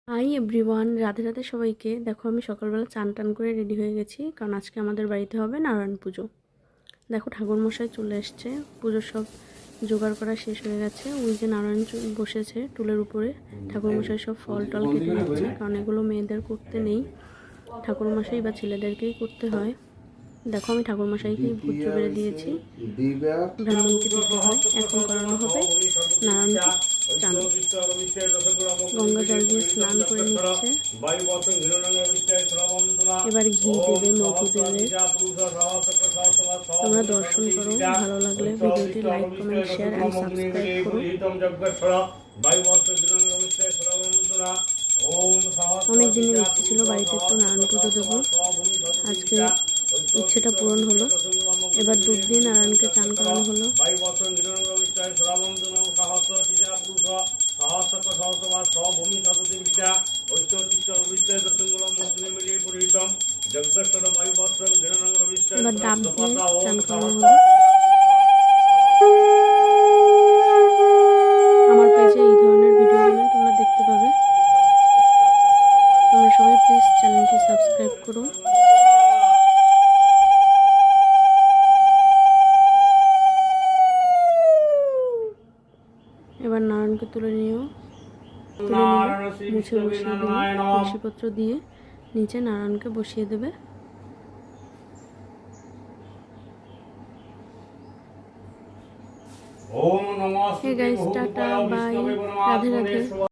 Hi everyone, Radhe Radhe সবাইকে। দেখো আমি সকালবেলা চান টান করে রেডি হয়ে গেছি, কারণ আজকে আমাদের বাড়িতে হবে নারায়ণ পুজো। দেখো ঠাকুরমশাই চলে এসছে, পুজোর সব জোগাড় করা শেষ হয়ে গেছে। ওই যে নারায়ণ বসেছে টুলের উপরে, ঠাকুরমশাই সব ফল টল কেটে নিচ্ছে, কারণ এগুলো মেয়েদের করতে নেই, ঠাকুরমশাই বা ছেলেদেরকেই করতে হয়। দেখো আমি ঠাকুরমশাইকেই ভোজ্য বেড়ে দিয়েছি, ব্রাহ্মণকে দিতে হয়। এখন করানো হবে নারায়ণকে চান। গঙ্গা জল দিয়ে স্নান করে নিচ্ছে। এবার ঘি দেবে, মধু দেবে। তোমরা দর্শন করো, ভালো লাগলে ভিডিওটি like, comment, share and subscribe করো। অনেক দিনের ইচ্ছে ছিল বাড়িতে একটু নারায়ণ পুজো দেবো, আজকে ইচ্ছেটা পূরণ হলো। এবার দুধ দিয়ে নারায়ণকে চান করানো হলো। এবার ডাব দিয়ে চান করানো হলো। আমার পেজে এই ধরনের ভিডিওগুলো তোমরা দেখতে পাবে। তোমরা সবাই প্লিজ চ্যানেলটি সাবস্ক্রাইব করো। এবার নারায়ণকে তুলে নিয়ে মুছে বসিয়ে দিলে তুলসীপত্র দিয়ে নিচে নারায়ণকে বসিয়ে দেবে। Hey guys, tata, bye, Radhe Radhe.